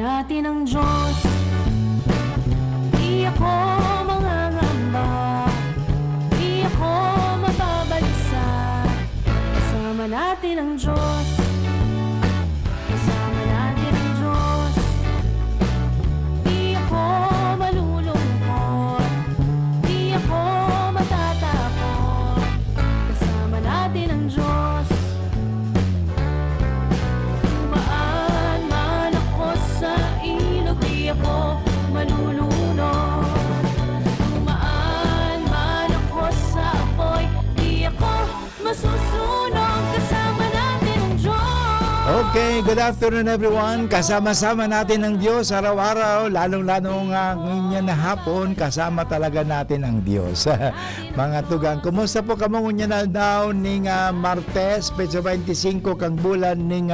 natin ang Diyos. Di ako mangangamba, di ako mababalisa. Kasama natin ang Diyos. Kasama natin ang Diyos. Di ako malulungkot, di ako matatakot. Kasama natin ang Diyos. Tumaan man ako sa ilog, di ako malulunod. Tumaan man ako sa apoy, di ako masusunog. Kasama natin ang Diyos. Okay, good afternoon everyone. Kasama-sama natin ang Diyos araw-araw, lalong-lalo nga ngayon na hapon, kasama talaga natin ang Diyos. Mga tugang, kumusta po kamo ngunya na daw ning Martes, Petsa 25 kang bulan ning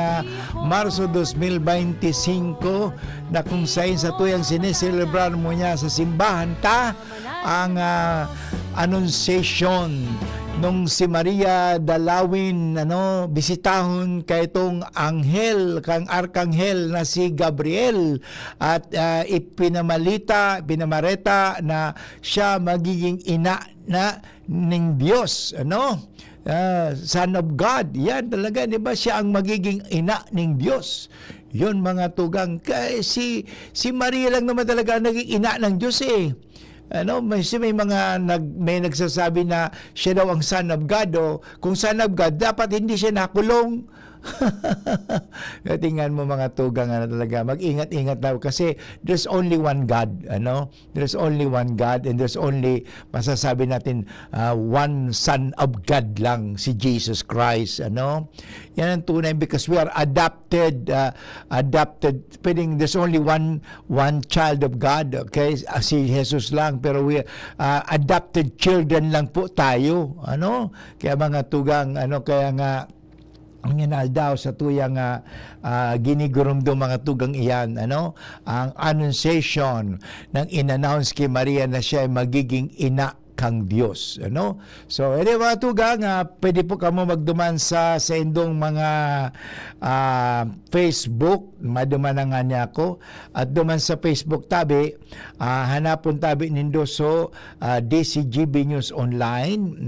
Marso 2025 na kung saan sa tuyang sineselebrar mo niya sa simbahan ta ang Annunciation nung si Maria dalawin bisitahon kay itong anghel kang arkanghel na si Gabriel at pinamareta na siya magiging ina na ng Diyos, Son of God. Yan talaga, di ba, siya ang magiging ina ng Diyos. Yun mga tugang, si Maria lang naman talaga naging ina ng Diyos may mga nagsasabi na siya daw ang Son of God, kung Son of God dapat hindi siya nakulong. Tingnan mo mga tugang, talaga mag-ingat-ingat daw kasi there's only one God, there's only one God, and there's only, masasabi natin, one Son of God lang, si Jesus Christ, yan ang tunay, because we are adopted, there's only one child of God, okay, si Jesus lang, pero we adopted children lang po tayo, kaya mga tugang, kaya nga ang daw sa tuyang ginigurumdo mga tugang iyan, ang Annunciation ng in-announce kay Maria na siya ay magiging ina kang Diyos, So, mga tugang, pwede po kamo magduman sa indong mga Facebook, maduman nga niya ako, at duman sa Facebook tabi, hanapon tabi nindo so DCGB News Online,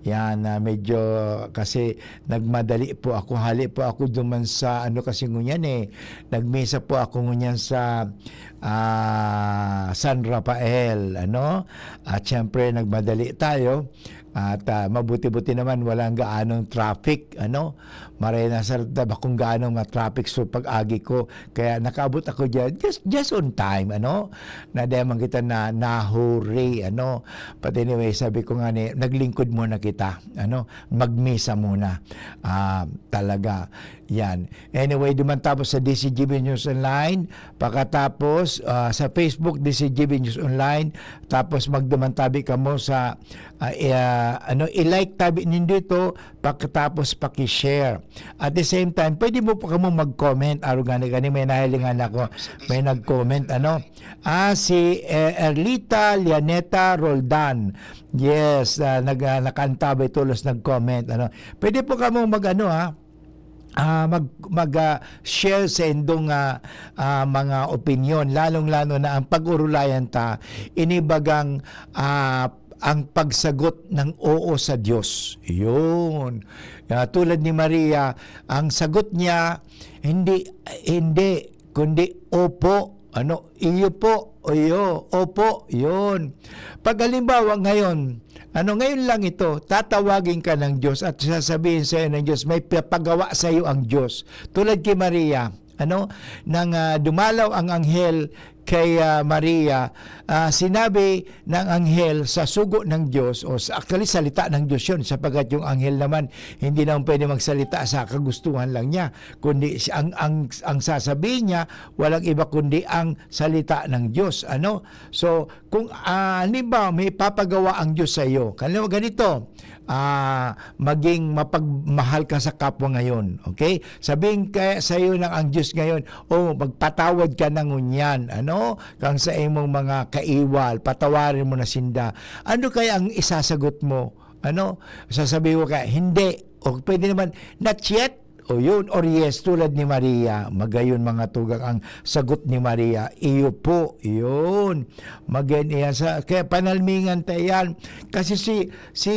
yan, medyo kasi nagmadali po ako, hali po ako duman sa kasi ngunyan nagmisa po ako ngunyan sa San Rafael, at syempre nagmadali tayo at mabuti-buti naman walang gaanong traffic, marena sa kung gaanong ma-traffic so pag-agi ko, kaya nakaabot ako dyan just on time, na demang kita na nahuri, but anyway, sabi ko nga naglingkod muna kita, magmisa muna, talaga, yan. Anyway, duman tapos sa DCGB News Online, pagkatapos sa Facebook DCGB News Online, tapos magduman tabi kamo sa i-like tabi nindo ito, pagkatapos paki-share. At the same time, pwede mo po kamo mag-comment, gani may nahilingan ako, may nag-comment, si Erlita Lianeta Roldan, yes, nakantabay tulos nag-comment, pwede po kamo mag-share sa indong mga opinion, lalong-lalo na ang pag-urulayan ta inibagang ang pagsagot ng oo sa Diyos. Yun. Tulad ni Maria, ang sagot niya hindi kundi opo. Iyo po, iyo, opo, yun. Pag halimbawa ngayon lang ito, tatawagin ka ng Diyos at sasabihin sa iyo ng Diyos, may pagawa sa iyo ang Diyos. Tulad kay Maria, nang dumalaw ang anghel kay Maria, sinabi ng anghel sa sugo ng Diyos, o actually salita ng Diyos yun, sapagat yung anghel naman hindi naman pwede magsalita sa kagustuhan lang niya, kundi ang sasabihin niya walang iba kundi ang salita ng Diyos. So kung halimbawa may papagawa ang Diyos sa iyo, ganito, maging mapagmahal ka sa kapwa ngayon, okay? Sabihin kaya sa iyo ng ang Diyos ngayon, magpatawad ka ng unyan, kang sa imong mga kaiwal, patawarin mo na sinda. Ano kaya ang isasagot mo? Sasabihin mo kaya, hindi. O pwede naman, not yet. O yun, or yes, tulad ni Maria. Magayon mga tugang ang sagot ni Maria. Iyo po, yun. Magayon iyan. Kaya panalmingan tayo yan. Kasi si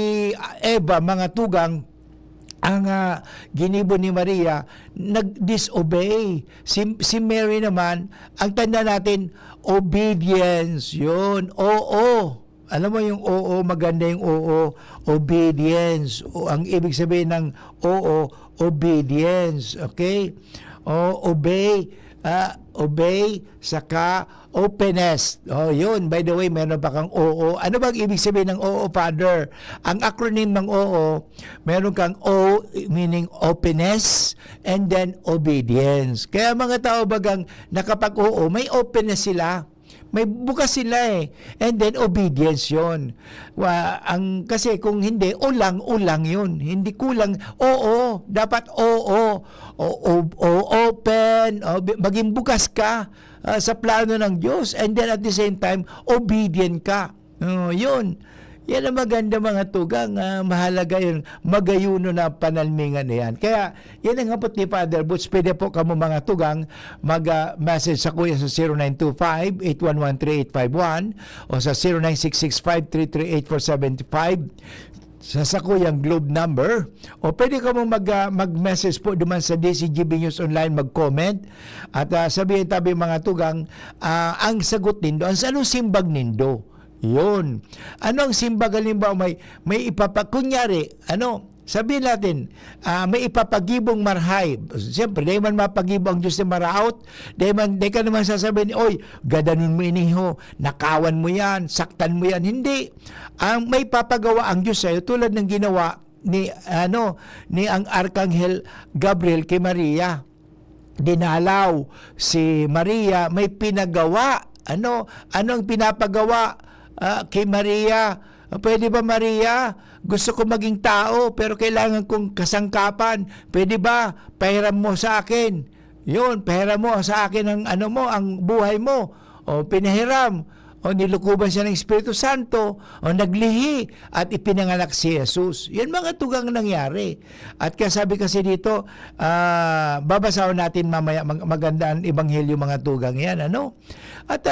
Eva, mga tugang, ang ginibo ni Maria, nag-disobey. Si Mary naman, ang tanda natin, obedience. Yun, oo. Alam mo yung oo, maganda yung oo, obedience. Ang ibig sabihin ng oo, obedience. Okay? Obey, obey, saka openness. Yun. By the way, meron pa kang oo. Ano bang ibig sabihin ng oo, Father? Ang acronym ng oo, meron kang O, meaning openness, and then obedience. Kaya mga tao bagang nakapag-oo, may openness sila. May bukas sila eh. And then obedience 'yon. Kasi kung hindi ulang yun. Hindi kulang. Oo, dapat oo. Open, maging bukas ka sa plano ng Diyos, and then at the same time obedient ka. Yun. Yan ang maganda mga tugang, mahalaga yun, magayuno na panalmingan na yan. Kaya, yan ang hapot ni Father Butch. Pwede po kamo mga tugang mag-message sa kuya sa 0925-811-3851 o sa 0966-533-8475 sa kuyang Globe number, o pwede ka mo mag-message po duman sa DCGB News Online, mag-comment at sabihin tabi mga tugang, ang sagot nindo, ang anong simbag nindo. Yun. Ano ang simbag? Halimbawa, may kunyari, sabihin natin, may ipapagibong marhay. Siyempre, di man mapagibong ang Diyos na maraot. Di ka naman sasabihin, oy, gadanon mo iniho, nakawan mo yan, saktan mo yan. Hindi. May papagawa ang Diyos sa'yo tulad ng ginawa ni ang Arkanghel Gabriel kay Maria. Dinalaw si Maria, may pinagawa. Ano ang pinapagawa kay Maria? Pwede ba, Maria? Gusto ko maging tao pero kailangan kong kasangkapan. Pwede ba? Pahiram mo sa akin. Yun, pahiram mo sa akin ang buhay mo. O pinahiram. O nilukuban siya ng Espiritu Santo. O naglihi at ipinanganak si Jesus. Yan mga tugang nangyari. At kaya sabi kasi dito, babasahin natin mamaya maganda ang Ebanghelyo mga tugang yan. At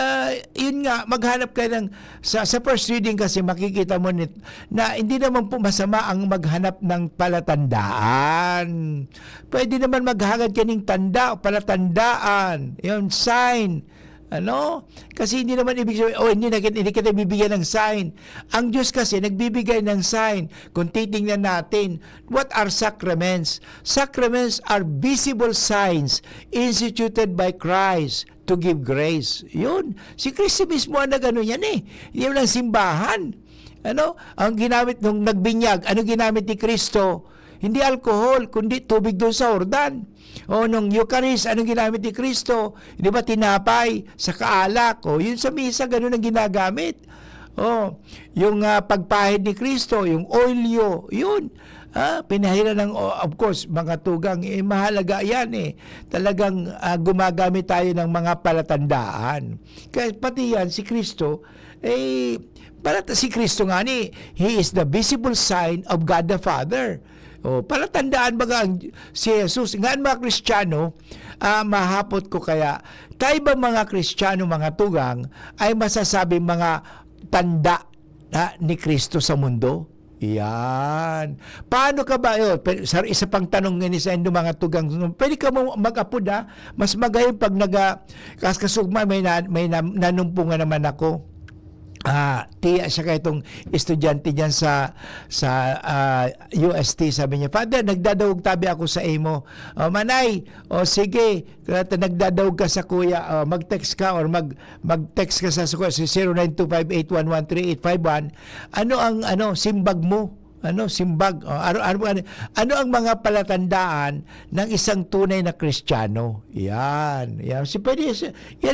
yun nga, maghanap kayo sa first reading kasi makikita mo na hindi naman po masama ang maghanap ng palatandaan. Pwede naman maghagad ka ng tanda o palatandaan. Yun, sign. Kasi hindi naman ibig sabihin, hindi kita bibigyan ng sign. Ang Diyos kasi nagbibigay ng sign. Kung titingnan natin, what are sacraments? Sacraments are visible signs instituted by Christ to give grace. Yun. Si Kristo mismo ang nagano yan eh. Yun ang simbahan. Ang ginamit nung nagbinyag, ano ginamit ni Kristo? Hindi alcohol, kundi tubig doon sa Jordan. O nung Eucharist, anong ginamit ni Kristo? Hindi ba tinapay sa kaalak? O yun sa misa, ganun ang ginagamit. O yung pagpahid ni Kristo, yung olyo, yun. Pinahira ng, of course, mga tugang, mahalaga yan eh. Talagang gumagamit tayo ng mga palatandaan. Kaya pati yan, si Kristo, si Kristo nga ni, He is the visible sign of God the Father. Palatandaan baga si Jesus. Nga mga Kristiyano, mahapot ko kaya, tayo ba mga Kristiyano, mga tugang, ay masasabing mga tanda ni Kristo sa mundo? Yan. Paano ka ba? Isa pang tanong nga sa inyong mga tugang. Pwede ka mo mag-apod mas magayon pag kasugma, may nanumpungan naman ako. Tiya siya kaya itong estudyante dyan sa UST, sabi niya, Father, nagdadawog tabi ako sa imo. Manay, sige, nagdadawog ka sa kuya, mag-text ka or mag-text ka sa kuya, 0925-811-3851. Ano ang simbag mo? Simbag? Ano ang mga palatandaan ng isang tunay na Kristiyano? Yan. Yan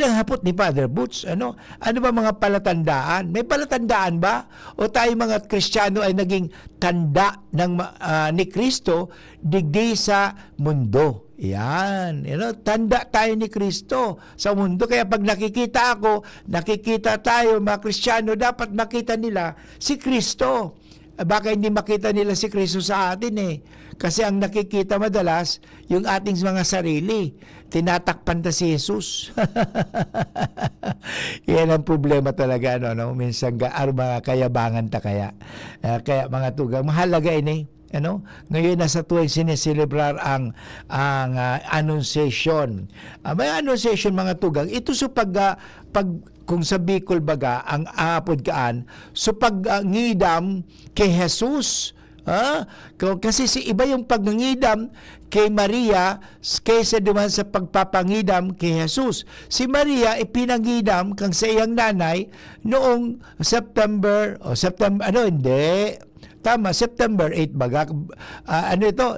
ang hapot ni Father Butch. Ano ba mga palatandaan? May palatandaan ba? O tayo mga Kristiyano ay naging tanda ni Kristo digdi sa mundo? Yan. Tanda tayo ni Kristo sa mundo. Kaya pag nakikita tayo, mga Kristiyano, dapat makita nila si Kristo. Baka hindi makita nila si Kristo sa atin eh. Kasi ang nakikita madalas, yung ating mga sarili. Tinatakpan ta si Jesus. Yan ang problema talaga, no? Minsan, mga kayabangan ta kaya. Kaya mga tugang, mahalaga ini. Ngayon nasa tuwing sineselebrar ang Annunciation. May Annunciation mga tugang, ito so pag kung sa Bicol baga ang apod kaan so pag-ngidam kay Jesus. Kasi si iba yung pag-ngidam kay Maria kaysa duman sa pagpapangidam kay Jesus. Si Maria ipinangidam kang sa iyang nanay noong September September 8 baga.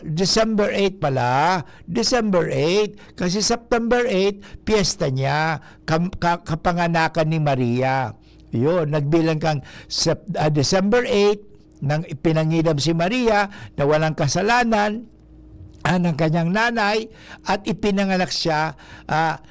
December 8 pala. December 8. Kasi September 8, piyesta niya. Kapanganakan ni Maria. Yun, nagbilang kang December 8, nang ipinangidam si Maria na walang kasalanan ng kanyang nanay at ipinanganak siya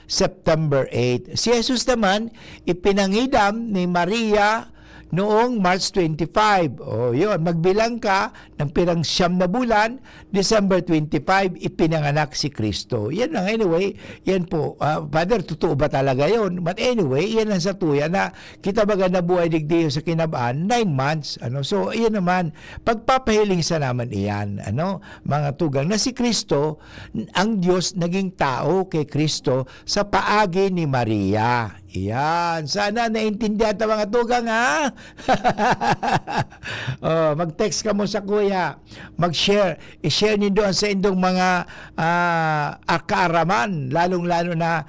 September 8. Si Jesus naman, ipinangidam ni Maria noong March 25. Yun, magbilang ka ng pirang 9 na bulan, December 25, ipinanganak si Kristo. Yan lang, anyway, yan po. Father, totoo ba talaga yun? But anyway, yan ang satuya na kita baga nabuhay digdiyo sa kinabaan, 9 months. So, yan naman, pagpapahiling sa naman iyan, mga tugang, na si Kristo, ang Diyos naging tao kay Kristo sa paagi ni Maria. Yan. Sana naintindihan ta mga tugang, ha? Mag-text ka mo sa kuya. Mag-share. I-share niyo doon sa indong mga kaaraman. Lalong-lalo na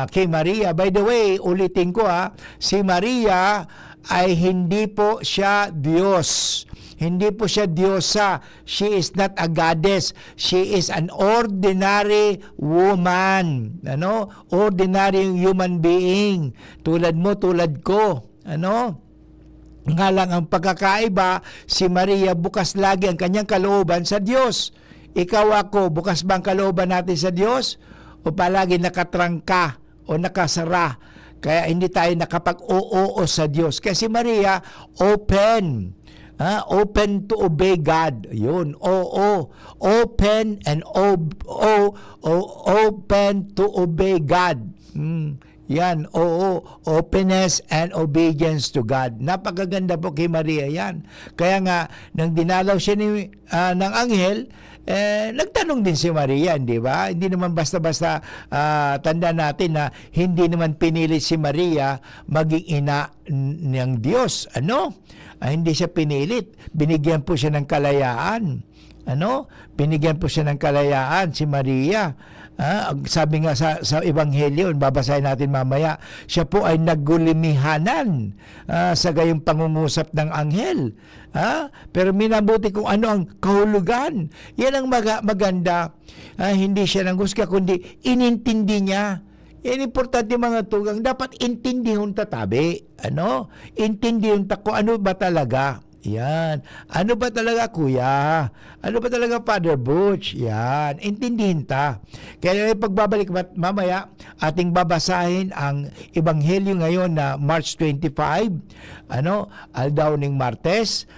kay Maria. By the way, ulitin ko si Maria ay hindi po siya Diyos. Hindi po siya Diyosa. She is not a goddess. She is an ordinary woman. Ordinary human being. Tulad mo, tulad ko. Nga lang ang pagkakaiba, si Maria bukas lagi ang kanyang kalooban sa Diyos. Ikaw ako, bukas ba ang kalooban natin sa Diyos? O palagi nakatrangka o nakasara? Kaya hindi tayo nakapag-oo sa Diyos. Kasi Maria, open. Open to obey God. Yun. Open and open to obey God. Yan. Openness and obedience to God. Napakaganda po kay Maria yan. Kaya nga, nang dinalaw siya ng anghel, nagtanong din si Maria, di ba? Hindi naman basta-basta tanda natin na hindi naman pinilit si Maria maging ina ng Diyos. Hindi siya pinilit. Binigyan po siya ng kalayaan. Binigyan po siya ng kalayaan si Maria. Sabi nga sa Ebanghelyo, babasahin natin mamaya, siya po ay naggulimihanan sa gayong pangungusap ng anghel. Pero minabuti kung ano ang kahulugan. Yan ang maganda. Hindi siya nanghusga, kundi inintindi niya. Yan importante mga tugang, dapat intindihon tatabi. Intindihon ta kung ano ba talaga. Yan. Ano ba talaga, kuya? Ano ba talaga, Father Butch? Yan. Intindihin ta. Kaya pagbabalik mamaya, ating babasahin ang Ebanghelyo ngayon na March 25. Aldauning Martes.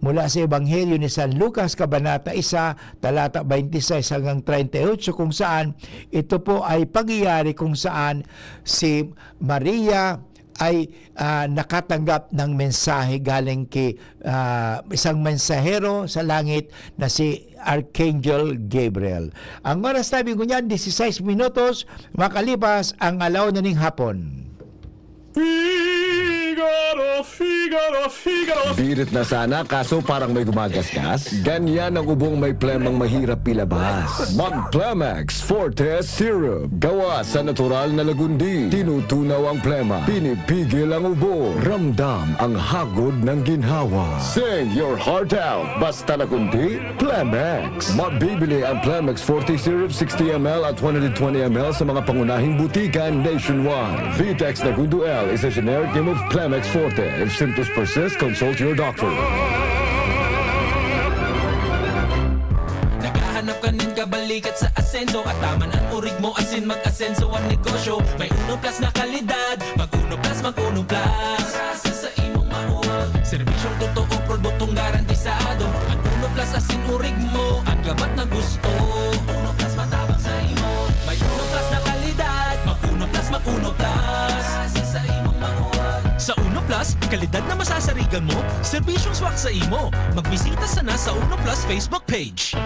Mula sa Ebanghelyo ni San Lucas, Kabanata 1, talata 26 hanggang 38, kung saan ito po ay pagyayari kung saan si Maria ay nakatanggap ng mensahe galing kay isang mensahero sa langit na si Archangel Gabriel. Ang oras tabi ko niyan, 16 minutos, makalipas ang alaw na ning hapon. Figaro, Figaro, Figaro. Birit na sana kaso parang may gumagasgas. Ganyan ang ubong may plemang mahirap ilabas. Mag-Plemex Forte Syrup. Gawa sa natural na lagundi. Tinutunaw ang plema. Pinipigil ang ubo. Ramdam ang hagod ng ginhawa. Sing your heart out. Basta lagundi, Plemex. Mabibili ang Plemex Forte Syrup 60 ml at 120 ml sa mga pangunahing butikan nationwide. Vitex Nagundo L is a generic name of Plemex Forte. If symptoms persist, consult your doctor. Naghahanap ka ng kabalikat sa asenso at taman ang urig mo asin mag-asenso ang negosyo. May Uno Plus na kalidad, mag Uno Plus, mag Uno Plus. Sa imong mauwag, serbisyong totoo, produkto asin urig mo, ang gamat na gusto. Uno Plus matabang sa imo. May Uno Plus na kalidad, mag-Uno Plus, mag-Uno Plus. Sa imong makuha. Sa Uno Plus, kalidad na masasarigan mo, serbisyong swak sa imo. Magbisita sana sa Uno Plus Facebook page.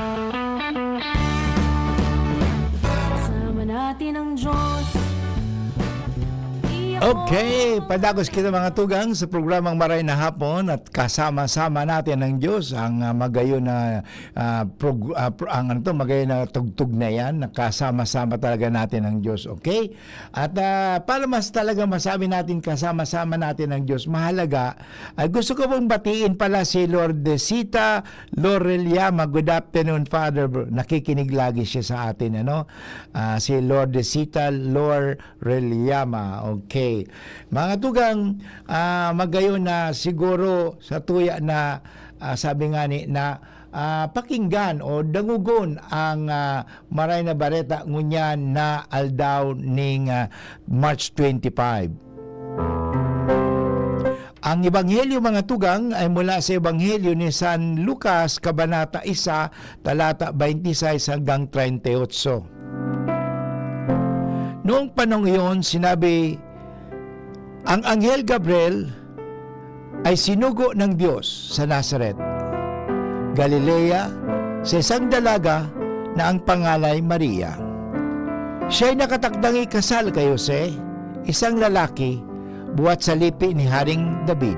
Kasama natin ang Diyos. Di ako Okay, padagos kita mga tugang sa programang Maray na Hapon at kasama-sama natin ang Diyos ang magayon na magayon na tugtog na yan, kasama-sama talaga natin ang Diyos, okay? At para mas talaga masabi natin kasama-sama natin ang Diyos, mahalaga, gusto ko pong batiin pala si Lourdesita Loreliama. Good afternoon, Father. Nakikinig lagi siya sa atin, ano? Si Lourdesita Loreliama, okay. Mga tugang, magayon na siguro sa tuya na sabi nga ni na pakinggan o dangugon ang maray na bareta ngunyan na aldaw ning March 25. Ang ebanghelyo mga tugang ay mula sa ebanghelyo ni San Lucas kabanata 1 talata 26 hanggang 38. Noong panahon iyon sinabi, ang Anghel Gabriel ay sinugo ng Diyos sa Nazaret, Galilea, sa isang dalaga na ang pangalay Maria. Siya'y nakatakdang ikasal kay Jose, isang lalaki, buhat sa lipi ni Haring David.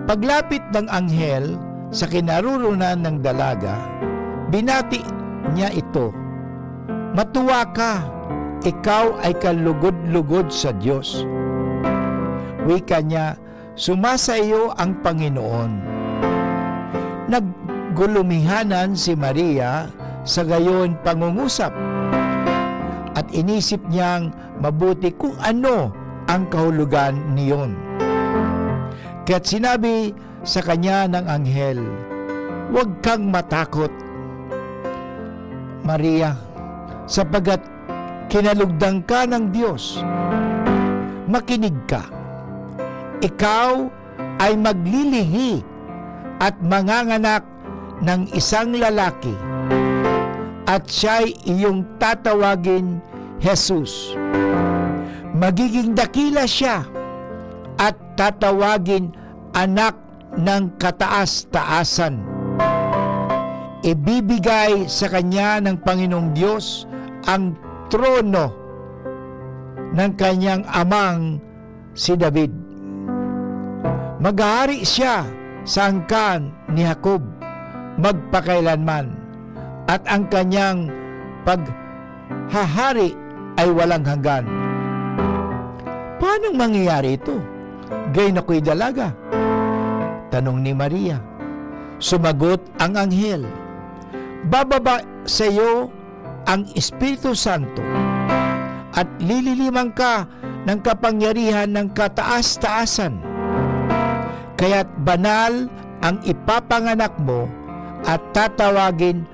Paglapit ng anghel sa kinaroroonan ng dalaga, binati niya ito, "Matuwa ka, ikaw ay kalugod-lugod sa Diyos." Wika niya, "Sumasayo ang Panginoon." Naggulumihanan si Maria sa gayon pangungusap at inisip niyang mabuti kung ano ang kahulugan niyon. Kaya't sinabi sa kanya ng anghel, "Huwag kang matakot, Maria, sapagat kinalugdan ka ng Diyos. Makinig ka. Ikaw ay maglilihi at manganganak ng isang lalaki at siya'y iyong tatawagin Jesus. Magiging dakila siya at tatawagin anak ng kataas-taasan. Ibibigay sa kanya ng Panginoong Diyos ang trono ng kanyang amang si David. Maghahari siya sa angkan ni Jacob magpakailanman, at ang kanyang paghahari ay walang hanggan." Paano mangyayari ito? Gayon ako'y dalaga, tanong ni Maria. Sumagot ang anghel, "Bababa sa iyo ang Espiritu Santo at lililimang ka ng kapangyarihan ng kataas-taasan. Kaya't banal ang ipapanganak mo at tatawagin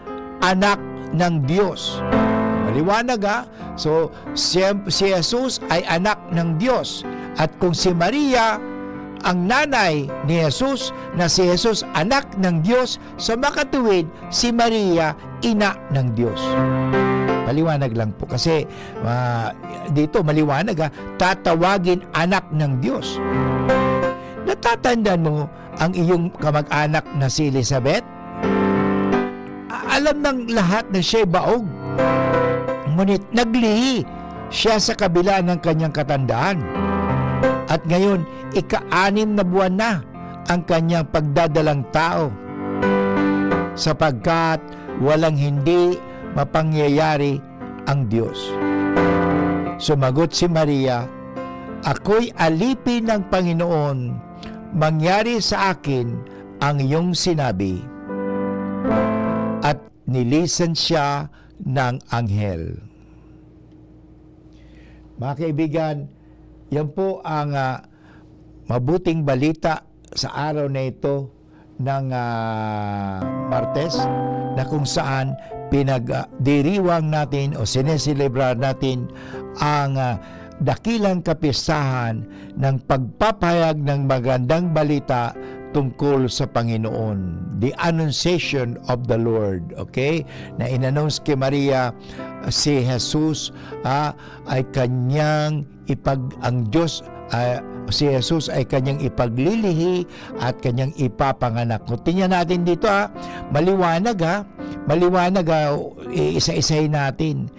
anak ng Diyos." Maliwanag ha? So, si Jesus ay anak ng Diyos. At kung si Maria ang nanay ni Jesus, na si Jesus anak ng Diyos, sa makatuwid, si Maria ina ng Diyos. Maliwanag lang po kasi dito maliwanag ha, tatawagin anak ng Diyos. Natatandaan mo ang iyong kamag-anak na si Elizabeth? Alam ng lahat na siya'y baog. Ngunit naglihi siya sa kabila ng kanyang katandaan. At ngayon, ika-6 na buwan na ang kanyang pagdadalang tao, sapagkat walang hindi mapangyayari ang Diyos. Sumagot si Maria, "Ako'y alipin ng Panginoon, mangyari sa akin ang iyong sinabi." At nilisan siya ng anghel. Mga kaibigan, yan po ang mabuting balita sa araw na ito ng Martes, na kung saan pinagdiriwang natin o sineselebrar natin ang dakilang kapistahan ng pagpapahayag ng magandang balita tungkol sa Panginoon. The Annunciation of the Lord. Okay? Na in-announce kay Maria si Jesus ay kanyang ang Diyos si Jesus ay kanyang ipaglilihi at kanyang ipapanganak. Kung tingnan natin dito maliwanag isa-isahin natin.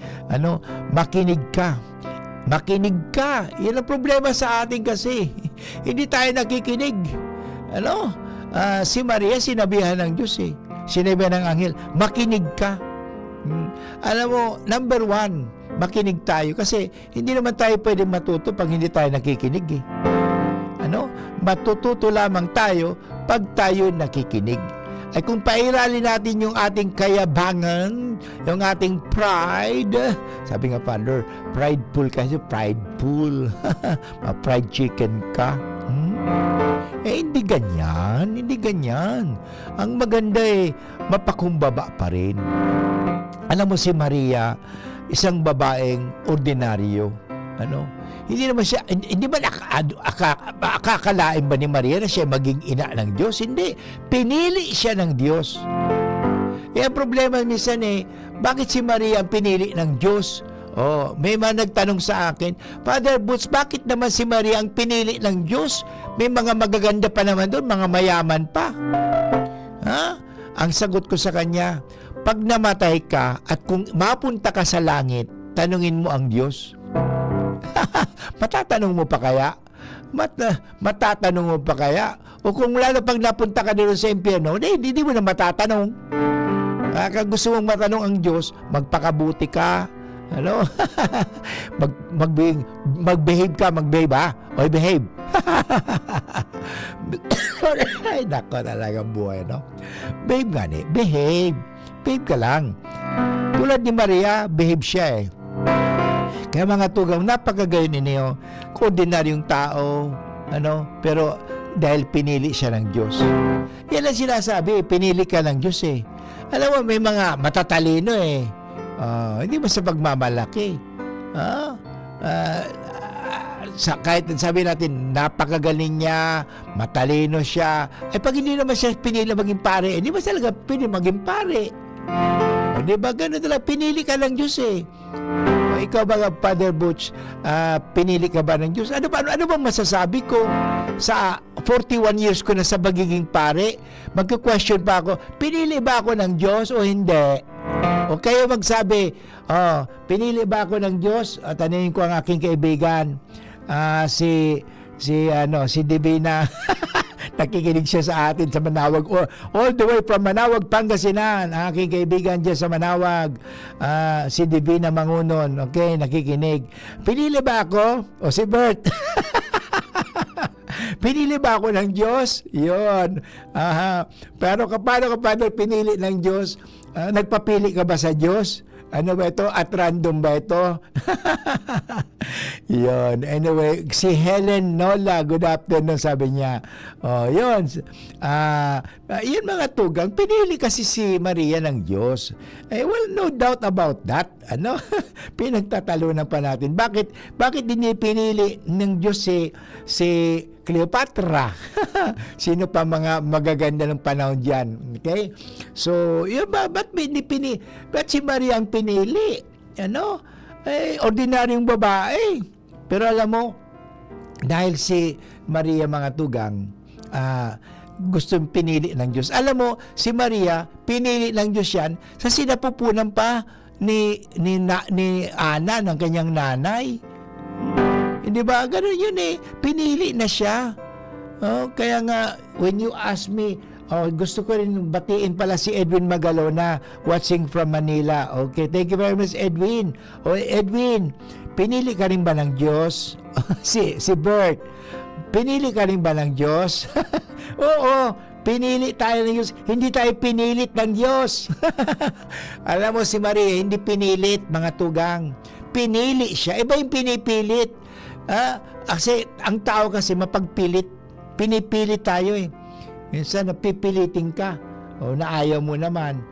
Makinig ka. Makinig ka. Yan ang problema sa atin kasi. Hindi tayo nakikinig. Si Maria sinabihan ng Diyos sinabihan ng anghel, makinig ka. Alam mo, number 1, makinig tayo kasi hindi naman tayo pwedeng matuto pag hindi tayo nakikinig Matututo lamang tayo pag tayo nakikinig. Ay kung pairalin natin yung ating kayabangan, yung ating pride, sabi nga Father, prideful kasi, prideful. Fried chicken ka. Hindi ganyan. Ang maganda mapakumbaba pa rin. Alam mo si Maria, isang babaeng ordinaryo. Hindi naman siya, hindi ba akakalain ba ni Maria na siya maging ina ng Diyos? Hindi. Pinili siya ng Diyos. Ang problema minsan bakit si Maria ang pinili ng Diyos? May mga nagtanong sa akin, Father Boots, bakit naman si Maria ang pinili ng Diyos? May mga magaganda pa naman doon, mga mayaman pa. Ang sagot ko sa kanya, pag namatay ka at kung mapunta ka sa langit, tanungin mo ang Diyos. Matatanong mo pa kaya? Matatanong mo pa kaya? O kung lalo pag napunta ka doon sa impyerno, hindi mo na matatanong. Kung gusto mong matanong ang Diyos, magpakabuti ka. Mag-behave ka, Oy, behave. Ay, nako talaga buhay, Behave nga behave. Behave ka lang. Tulad ni Maria, behave siya Kaya mga tugang, napakagayon ninyo, ordinaryong tao, pero dahil pinili siya ng Diyos. Yan ang sinasabi, pinili ka ng Diyos Alam mo, may mga matatalino hindi ba sa pagmamalaki? Kahit sabi natin, napakagaling niya, matalino siya, pag hindi naman siya pinili maging pare, hindi ba talaga pinili maging pare? Di ba gano'n talaga, pinili ka ng Diyos ikaw ba, Father Butch, pinili ka ba ng Diyos? Ano bang masasabi ko? Sa 41 years ko na sa pagiging pare, magka-question pa ako, pinili ba ako ng Diyos o hindi? O kayo magsabi, pinili ba ako ng Diyos? Tanungin ko ang aking kaibigan, si Divina. Nakikinig siya sa atin sa Manawag, all the way from Manawag, Pangasinan. Aking kaibigan dyan sa Manawag, si Divina Mangunon, okay, nakikinig. Pinili ba ako? O si Bert? Pinili ba ako ng Diyos? Yun. Pero paano ka pinili ng Diyos? Nagpapili ka ba sa Diyos? Ano ba ito? At random ba ito? Yun. Anyway, si Helen Nola, good afternoon, sabi niya. Yun. Yun mga tugang, pinili kasi si Maria ng Diyos. Well, no doubt about that. Pinagtatalunan pa natin. Bakit din pinili ng Diyos si Cleopatra? Sino pa mga magaganda ng panahon dyan? Okay? So, yun ba? Ba't si Maria ang pinili? Ordinaryong babae. Pero alam mo, dahil si Maria mga tugang, gusto pinili ng Diyos. Alam mo, si Maria, pinili ng Diyos yan sa sinapupunan pa ni Ana, ng kanyang nanay. Hindi ba? Ganun yun Pinili na siya. Kaya nga, when you ask me, gusto ko rin batiin pala si Edwin Magalona, watching from Manila. Okay, thank you very much, Edwin. Edwin, pinili ka rin ba ng Diyos? si Bert, pinili ka rin ba ng Diyos? Oo, pinili tayo ng Diyos. Hindi tayo pinilit ng Diyos. Alam mo, si Maria, hindi pinilit, mga tugang. Pinili siya. Iba yung pinipilit. Kasi ang tao kasi mapagpilit. Pinipilit tayo Minsan napipilitin ka na ayaw mo naman.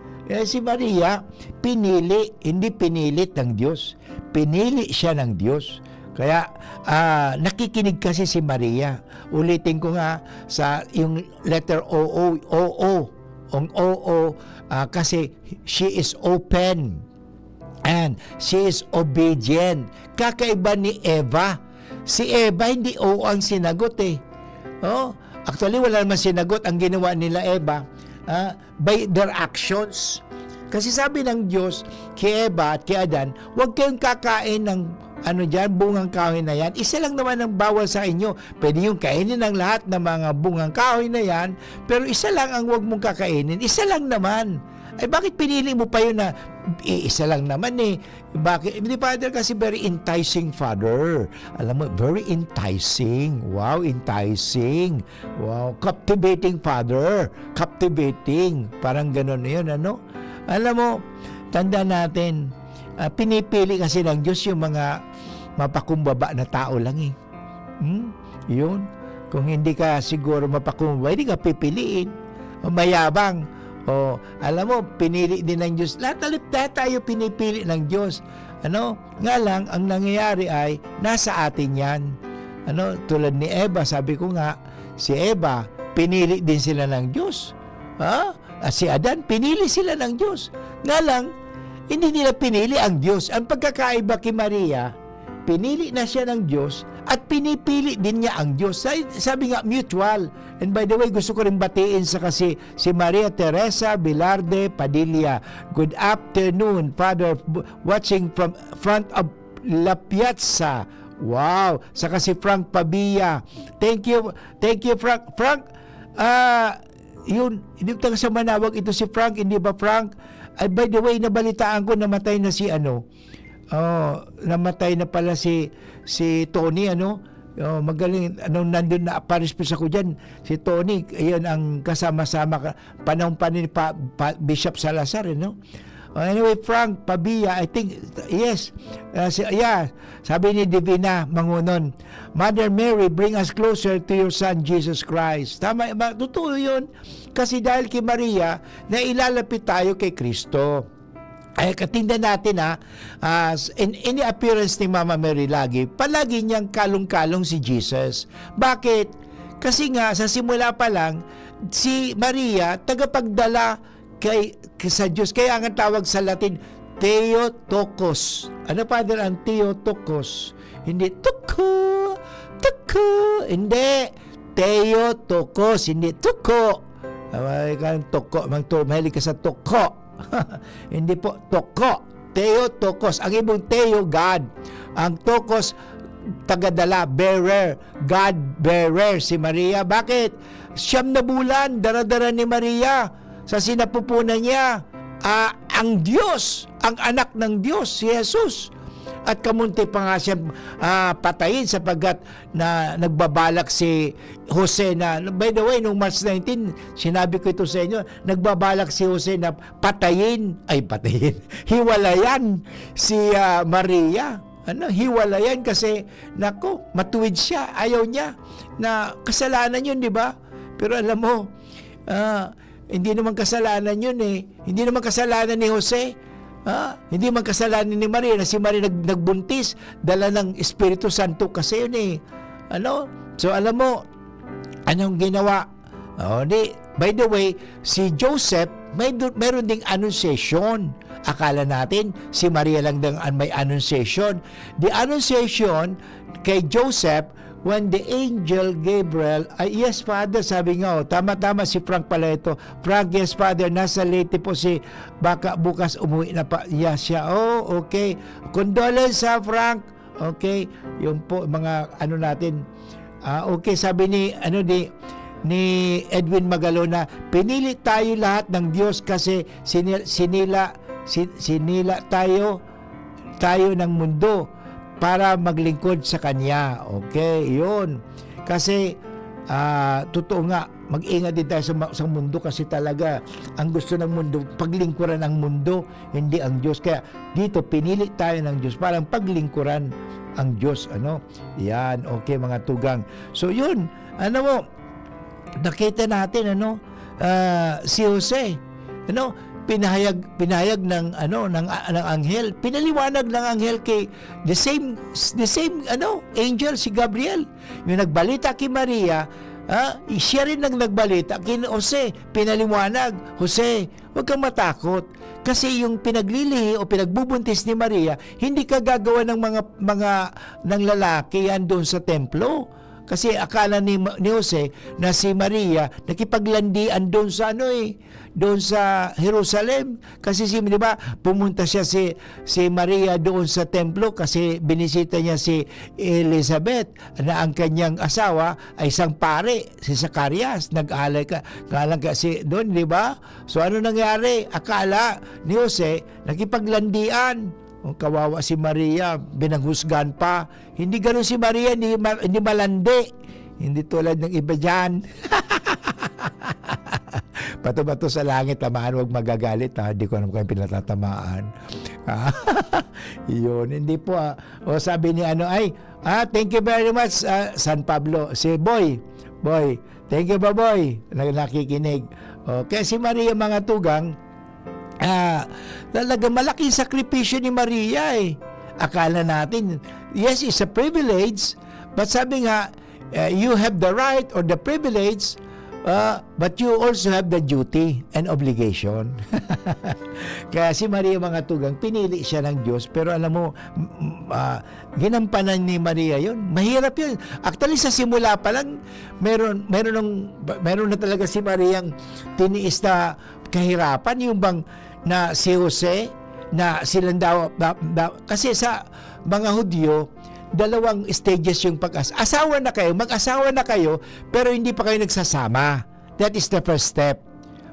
Si Maria, pinili, hindi pinilit ng Diyos. Pinili siya ng Diyos. Kaya nakikinig kasi si Maria. Ulitin ko nga sa yung letter ang kasi she is open and she is obedient. Kakaiba ni Eva. Si Eva hindi oo ang sinagot eh. Oh, actually wala naman sinagot ang ginawa nila Eva by their actions. Kasi sabi ng Diyos kay Eva at kay Adan, huwag kayong kakain ng bungang kahoy na yan. Isa lang naman ang bawal sa inyo. Pwede yung kainin ng lahat ng mga bungang kahoy na yan, pero isa lang ang huwag mong kakainin. Isa lang naman. Ay bakit pinili mo pa yun na isa lang naman eh? Bakit? Hindi Father kasi very enticing Father. Alam mo, very enticing. Wow, enticing. Wow, captivating Father. Captivating. Parang gano'n yun, ano? Alam mo, tanda natin, pinipili kasi ng Diyos yung mga mapakumbaba na tao lang eh. Yun. Kung hindi ka siguro mapakumbaba, hindi ka pipiliin. O mayabang. O, alam mo, pinili din ng Diyos. Lahat tayo pinipili ng Diyos. Ano? Nga lang, ang nangyayari ay nasa atin yan. Ano? Tulad ni Eva, sabi ko nga, si Eva, pinili din sila ng Diyos. Si Adan, pinili sila ng Diyos. Nga lang, hindi nila pinili ang Diyos. Ang pagkakaiba kay Maria, pinili na siya ng Diyos at pinipili din niya ang Diyos. Sabi nga, mutual. And by the way, gusto ko rin batiin sa kasi si Maria Teresa Bilarde Padilla. Good afternoon, Father, watching from front of La Piazza. Wow! Saka si Frank Pabia. Thank you, Frank. Frank, yun, hindi taga sa Manawag ito si Frank, hindi ba Frank? By the way, nabalitaan ko namatay na si namatay na pala si Tony, magaling, nandun na paris-pis ako dyan, si Tony, ayun ang kasama-sama, panahon pa ni Bishop Salazar, Anyway, Frank Pabia, I think, yes, sabi ni Divina Mangunon, Mother Mary, bring us closer to your Son, Jesus Christ. Tama, totoo yun. Kasi dahil kay Maria, nailalapit tayo kay Kristo. Ay, katindan natin in any appearance ni Mama Mary palagi niyang kalong-kalong si Jesus. Bakit? Kasi nga, sa simula pa lang, si Maria, tagapagdala sa Diyos. Kaya ang tawag sa Latin, Theotokos. Ano Father ang Theotokos? Hindi tuko, hindi. Theotokos, hindi tuko. Mahilig ka sa toko. Hindi po, toko. Theotokos. Ang ibang Theo, God. Ang tokos, tagadala, bearer. God bearer, si Maria. Bakit? 9 na bulan, dara-dara ni Maria. Sa sinapupunan niya, ang Diyos, ang anak ng Diyos, si Jesus. At kamunti pa nga siya patayin sapagkat na nagbabalak si Jose na, by the way, noong March 19, sinabi ko ito sa inyo, nagbabalak si Jose na hiwalayan si Maria. Hiwalayan kasi, matuwid siya, ayaw niya, na kasalanan yun, di ba? Pero alam mo, hindi naman kasalanan yun eh. Hindi naman kasalanan ni Jose. Hindi naman kasalanan ni Maria na si Maria nagbuntis. Dala ng Espiritu Santo kasi yun eh. So alam mo, anong ginawa? By the way, si Joseph, mayroon ding annunciation. Akala natin, si Maria lang may annunciation. The annunciation kay Joseph, when the angel Gabriel, yes Father, sabi nga, tama-tama si Frank pala ito. Frank, yes Father, nasa Leyte po baka bukas umuwi na pa siya. Okay. Condolence Frank. Okay. Yun po, mga natin. Okay, sabi ni Edwin Magalona, pinili tayo lahat ng Diyos kasi sinila tayo ng mundo para maglingkod sa Kanya. Okay, yun. Kasi, totoo nga, mag-ingat din tayo sa mundo kasi talaga, ang gusto ng mundo, paglingkuran ang mundo, hindi ang Diyos. Kaya, dito, pinili tayo ng Diyos, parang paglingkuran ang Diyos. Yan, okay, mga tugang. So, yun, nakita natin, si Jose, pinahayag ng ng anghel, pinaliwanag ng anghel kay the same angel, si Gabriel, yung nagbalita kay Maria. Siya rin ang nagbalita kay Jose, pinaliwanag, Jose, huwag kang matakot. Kasi yung pinaglilihi o pinagbubuntis ni Maria, hindi kagagawa ng mga ng lalaki yan doon sa templo. Kasi akala ni Jose na si Maria nakipaglandian doon sa doon sa Jerusalem. Kasi di ba, pumunta siya si Maria doon sa templo kasi binisita niya si Elizabeth na ang kanyang asawa ay isang pare, si Zacarias. Nag-alay ka kasi doon, di ba? So ano nangyari? Akala ni Jose nakipaglandian. Ang kawawa si Maria, binanghusgan pa. Hindi ganoon si Maria, hindi malandi. Hindi tulad ng iba dyan. Bato-bato sa langit, tamaan, huwag magagalit. Hindi ko alam kung pinatatamaan. Yun, hindi po. O sabi ni thank you very much, San Pablo. Si Boy, thank you ba, Boy? Nakikinig. Kaya si Maria, mga tugang, talaga malaking sakripisyo ni Maria eh. Akala natin, yes, it's a privilege, but sabi nga, you have the right or the privilege, but you also have the duty and obligation. Kaya si Maria, mga tugang, pinili siya ng Diyos, pero alam mo, ginampanan ni Maria yun. Mahirap yun. Actually, sa simula pa lang, meron na talaga si Maria ang tiniis na kahirapan, yung bang na si Jose, na silang kasi sa mga Hudyo, dalawang stages yung mag-asawa na kayo, pero hindi pa kayo nagsasama. That is the first step.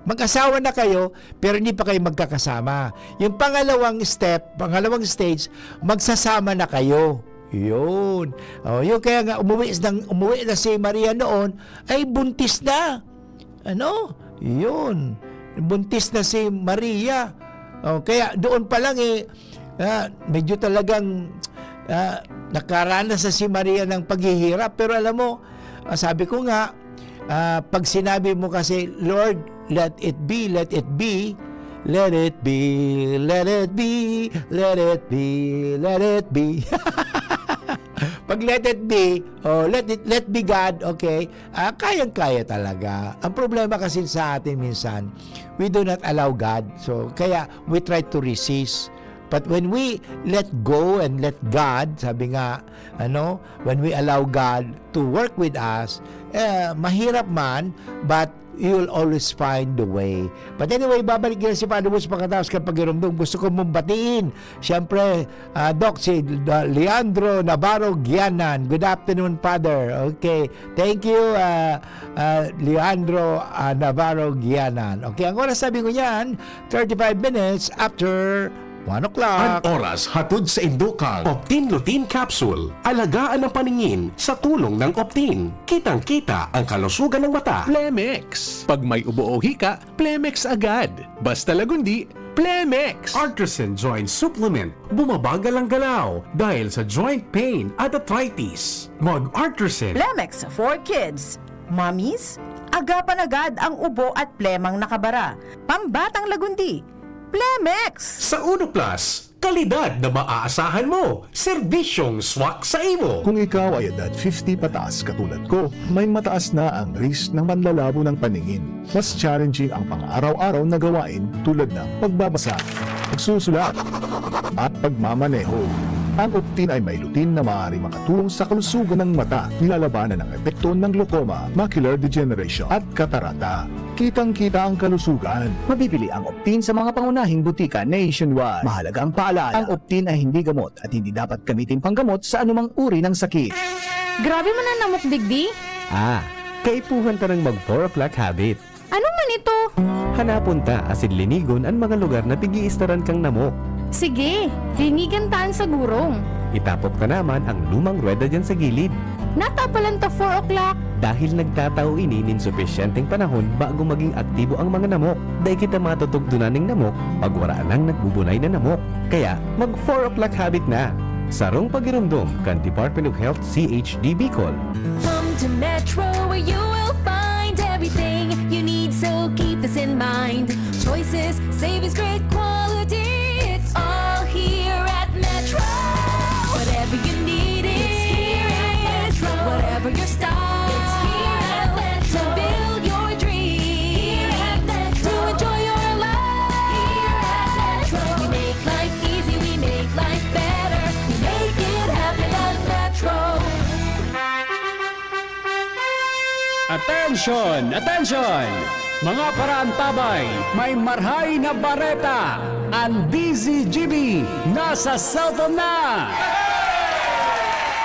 Mag-asawa na kayo, pero hindi pa kayo magkakasama. Yung pangalawang stage, magsasama na kayo. Yun. Yung kaya nga umuwi na si Maria noon, ay buntis na. Yun. Buntis na si Maria. Kaya doon pa lang medyo talagang nakaranas na si Maria ng paghihirap. Pero alam mo, sabi ko nga, pag sinabi mo kasi, Lord, let it be, let it be, let it be, let it be, let it be, let it be. Pag let it be, let be God, okay, kayang-kaya talaga. Ang problema kasi sa atin minsan, we do not allow God. So, kaya we try to resist. But when we let go and let God, sabi nga, when we allow God to work with us, mahirap man, but you'll always find the way. But anyway, babalik din si Father Woods pagkatapos kapag irumdum. Gusto ko mong batiin. Siyempre, Doc, si Leandro Navarro Gianan. Good afternoon, Father. Okay. Thank you, Leandro Navarro Gianan. Okay, ang oras sabi ko yan, 35 minutes after 1 o'clock. Ang oras hatod sa Indukang Optin Lutein Capsule. Alagaan ang paningin sa tulong ng Optin. Kitang-kita ang kalusugan ng mata. Plemex. Pag may ubo o hika, Plemex agad. Basta lagundi, Plemex. Artisan Joint Supplement. Bumabagal ang galaw dahil sa joint pain at arthritis. Mag-Artisan. Plemex for kids. Mommies, agapan agad ang ubo at plemang nakabara. Pambatang lagundi. Plemex. Sa Uno Plus, kalidad na maaasahan mo. Serbisyong swak sa imo. Kung ikaw ay edad 50 pataas katulad ko, may mataas na ang risk ng manlalabo ng paningin. Mas challenging ang pang-araw-araw na gawain tulad ng pagbabasa, pagsusulat, at pagmamaneho. Ang Optin ay may lutein na maaari makatulong sa kalusugan ng mata, nilalabanan ang epekto ng glaucoma, macular degeneration at katarata. Kitang-kita ang kalusugan. Mabibili ang Optin sa mga pangunahing butika nationwide. Mahalaga ang paalala, ang Optin ay hindi gamot at hindi dapat gamitin panggamot sa anumang uri ng sakit. Grabe man ang namok digdi. Kaipuhan ta ng mag 4 o'clock habit. Ano man ito? Hanapon ta asin linigon ang mga lugar na tigiistaran kang namok. Sige, linigan taan sa gurong. Itapok ka naman ang lumang ruweda dyan sa gilid. Natapalan ta 4 o'clock. Dahil nagtatao ini nin sufisyenteng panahon bago maging aktibo ang mga namok. Dahil kita matutugtunan ng namok pag waraan ang nagbubunay na namok. Kaya mag 4 o'clock habit na. Sarong pagirumdum kan Department of Health CHD Bicol. Come to Metro where you will find everything you need, so keep this in mind. choices, savings, great quality. It's all here at Metro. Whatever you need, it's here at Metro. Whatever your style, it's here at Metro. To build your dreams, here at Metro. To enjoy your life, here at Metro. We make life easy, we make life better. We make it happen at Metro. Attention! Attention! Mga paraantabay, may marhay na bareta! Ang DZGB nasa cellphone na!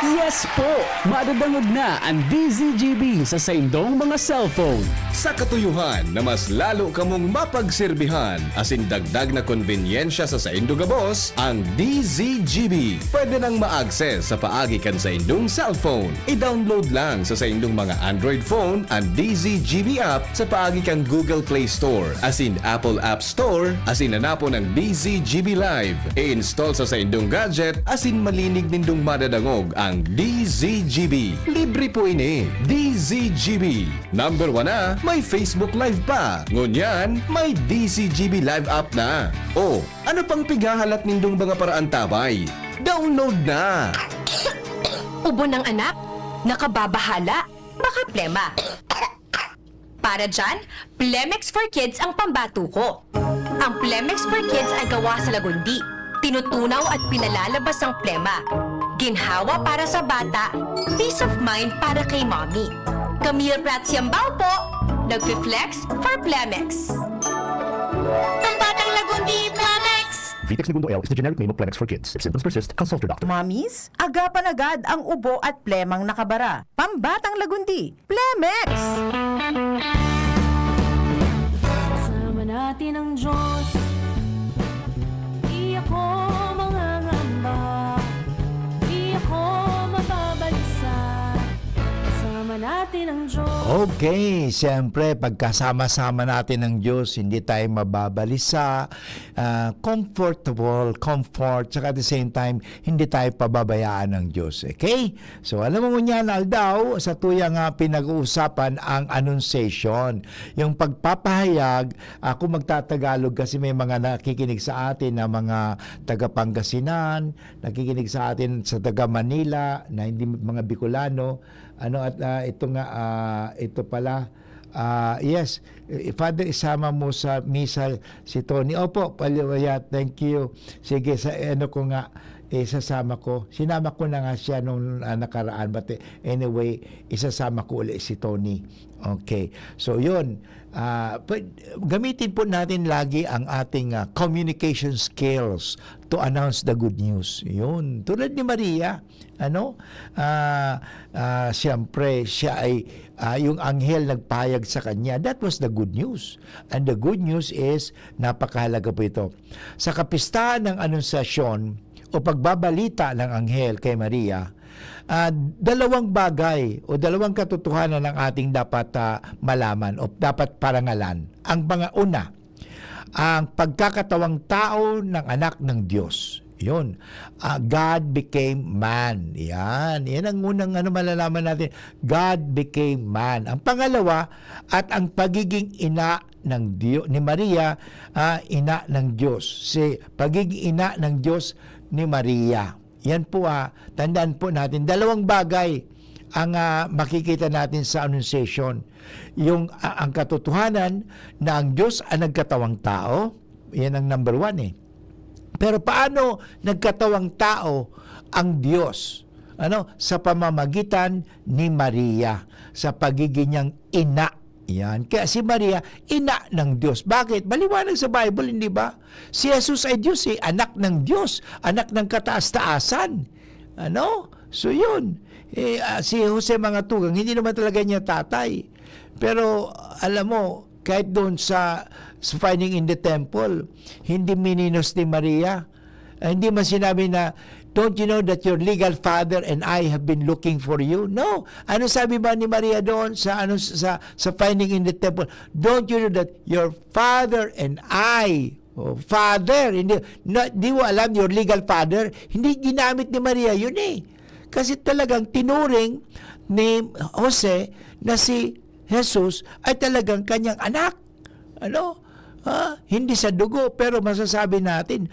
Yes po! Madadangog na ang DZGB sa saindong mga cellphone. Sa katuyuhan na mas lalo kamong mapagserbihan asin dagdag na konbinyensya sa saindong gabos, ang DZGB pwede nang ma-access sa paagi kan sa indong cellphone. I-download lang sa saindong mga Android phone ang DZGB app sa paagi kan Google Play Store asin Apple App Store asin hanapo ng DZGB Live. I-install sa saindong gadget asin malinig nindong madadangog ang DZGB. Libre po ini. DZGB. Number 1 na, may Facebook Live pa. Ngunyan, may DZGB Live app na. O, ano pang pigahalat nindong mga paraantabay? Download na! Ubo ng anak? Nakababahala? Baka plema. Para dyan, Plemex for Kids ang pambato ko. Ang Plemex for Kids ay gawa sa lagundi. Tinutunaw at pinalalabas ang plema. Ginhawa para sa bata, peace of mind para kay mommy. Camille Prats Yambao po, nag-flex for Plemex. Ang batang lagundi, Plemex! Vitex Segundo L is the generic name of Plemex for kids. If symptoms persist, consult your doctor. Mommies, agapan agad ang ubo at plemang nakabara. Pambatang lagundi, Plemex! Kasama natin ang Diyos. Di ako mangangamba. Di ako mababalisa. Kasama natin ang Diyos. Okay, siyempre pagkasama-sama natin ng Diyos, hindi tayo mababalisa, comfort, saka at the same time, hindi tayo pababayaan ng Diyos. Okay? So alam mo niyan, Aldaw, sa tuyang pinag-uusapan ang annunciation. Yung pagpapahayag, ako magtatagalog kasi may mga nakikinig sa atin na mga taga-Pangasinan, nakikinig sa atin sa taga-Manila, na hindi mga Bicolano, ito pala, yes, Father, isama mo sa misa si Tony. Opo, paliwaya, thank you. Sige, isasama ko. Sinama ko na nga siya nung nakaraan, but anyway, isasama ko ulit si Tony. Okay, so yun. Gamitin po natin lagi ang ating communication skills to announce the good news. Yun. Tulad ni Maria, siyempre, siya ay yung anghel nagpayag sa kanya. That was the good news. And the good news is, napakahalaga po ito. Sa kapistahan ng anunsasyon o pagbabalita ng anghel kay Maria, dalawang bagay o dalawang katotohanan ang ating dapat malaman o dapat parangalan. Ang una, ang pagkakatawang tao ng anak ng Diyos. Yun. God became man. Yan ang unang malalaman natin. God became man. Ang pangalawa, at ang pagiging ina ng Diyos, ni Maria, ina ng Diyos. Pagiging ina ng Diyos ni Maria. Yan po, tandaan po natin. Dalawang bagay ang makikita natin sa Annunciation. Ang katotohanan na ang Diyos ang nagkatawang tao. Yan ang number 1 Pero paano nagkatawang tao ang Diyos? Sa pamamagitan ni Maria, sa pagiging niyang ina. Yan. Kaya si Maria, ina ng Diyos. Bakit? Maliwanag sa Bible, hindi ba? Si Jesus ay Diyos, anak ng Diyos, anak ng kataas-taasan. So yun. Si Jose mga tugang, hindi naman talaga niya tatay. Pero alam mo, kahit doon sa finding in the temple, hindi mininos ni Maria. Hindi man sinabi na, don't you know that your legal father and I have been looking for you? No. Ano sabi ba ni Maria doon sa finding in the temple? Don't you know that your father and I, father, hindi mo alam your legal father? Hindi ginamit ni Maria yun Kasi talagang tinuring ni Jose na si Jesus ay talagang kanyang anak. Hindi sa dugo, pero masasabi natin,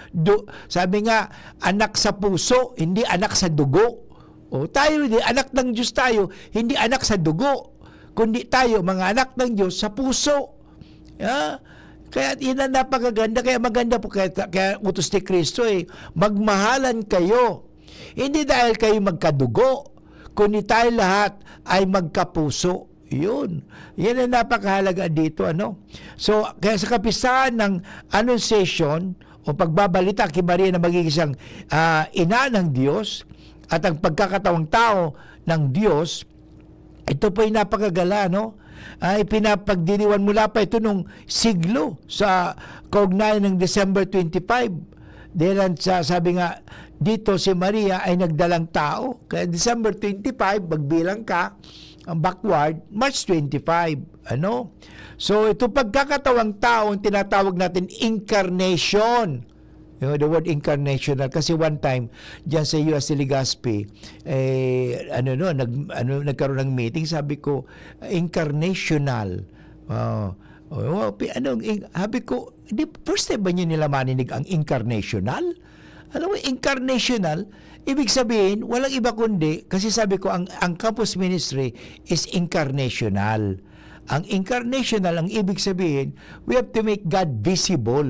sabi nga, anak sa puso, hindi anak sa dugo. O tayo, hindi anak ng Diyos tayo, hindi anak sa dugo, kundi tayo, mga anak ng Diyos sa puso. Kaya yun ang napakaganda, kaya maganda po, kaya utos ni Kristo magmahalan kayo. Hindi dahil kayo magkadugo, kundi tayo lahat ay magkapuso. Yun. Yan ang napakahalaga dito, So, kaya sa kapisahan ng Annunciation o pagbabalita kay Maria na magiging isang ina ng Diyos at ang pagkakatawang tao ng Diyos, ito po ay napakagala, ipinapagdiriwan mula pa ito nung siglo sa kaugnayan ng December 25. Dahil sabi nga, dito si Maria ay nagdalang tao. Kaya December 25, magbilang ka, ang backward, March 25. So, ito pagkakatawang tao, ang tinatawag natin incarnation. The word incarnational. Kasi one time, dyan sa UST Legazpi, nagkaroon ng meeting, sabi ko, incarnational. Sabi ko, first time ba niyo nila maninig ang incarnational? Alam mo, incarnational, ibig sabihin, walang iba kundi, kasi sabi ko, ang campus ministry is incarnational. Ang incarnational, ang ibig sabihin, we have to make God visible.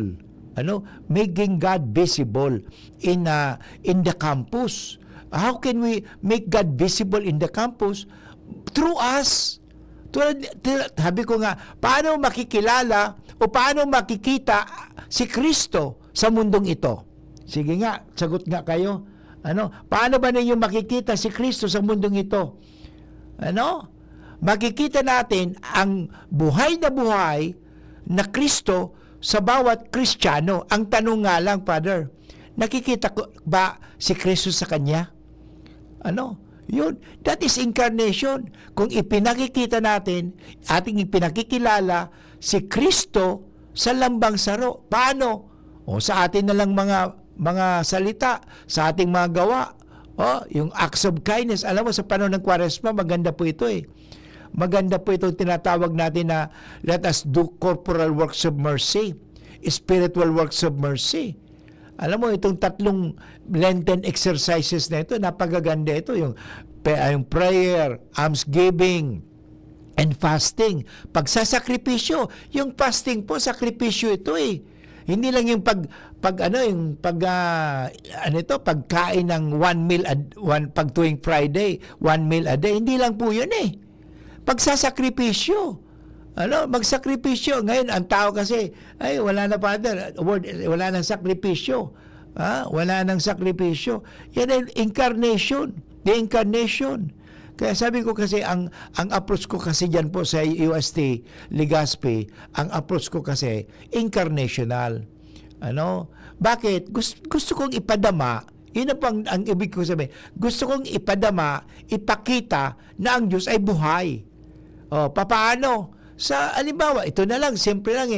Making God visible in the campus. How can we make God visible in the campus? Through us. Sabi ko nga, paano makikilala o paano makikita si Kristo sa mundong ito? Sige nga, sagot nga kayo. Paano ba ninyo makikita si Kristo sa mundong ito? Makikita natin ang buhay na Kristo sa bawat Kristiyano. Ang tanong nga lang, Father, nakikita ko ba si Kristo sa kanya? Yun. That is incarnation. Kung ipinakikita natin, ating ipinakikilala si Kristo sa lambang saro. Paano? Sa atin na lang mga salita, sa ating mga gawa. Yung acts of kindness. Alam mo, sa panahon ng Kwaresma, maganda po ito Maganda po itong tinatawag natin na let us do corporal works of mercy, spiritual works of mercy. Alam mo, itong tatlong Lenten exercises na ito, napagaganda ito. Yung prayer, almsgiving, and fasting. Pagsasakripisyo, yung fasting po, sakripisyo ito Hindi lang yung pagkain ng pag tuwing Friday, 1 meal a day. Hindi lang po yun pagsasakripisyo. Magsakripisyo. Ngayon, ang tao kasi, wala na, Father, wala nang sakripisyo. Wala nang sakripisyo. Yan ay incarnation. The incarnation. Kaya sabi ko kasi, ang approach ko kasi dyan po sa UST Legazpi, ang approach ko kasi, incarnational. Bakit? Gusto kong ipadama, yun ang ibig ko sabihin, gusto kong ipadama, ipakita na ang Diyos ay buhay. Papaano? Halimbawa, ito na lang, simple lang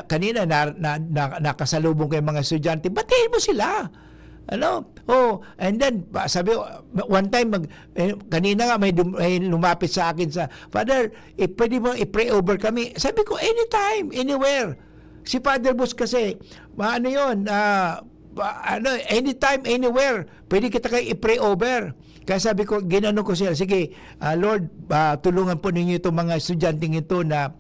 kanina nakasalubong ko yung mga estudyante, batiin mo sila. And then, sabi, one time, kanina nga may lumapit sa akin Father, pwede mo i-pray over kami. Sabi ko, anytime, anywhere. Si Father Bus kasi, anytime, anywhere, pwede kita kayo i-pray over. Kaya sabi ko, ginano ko sila, sige, Lord, tulungan po ninyo itong mga estudyanteng ito na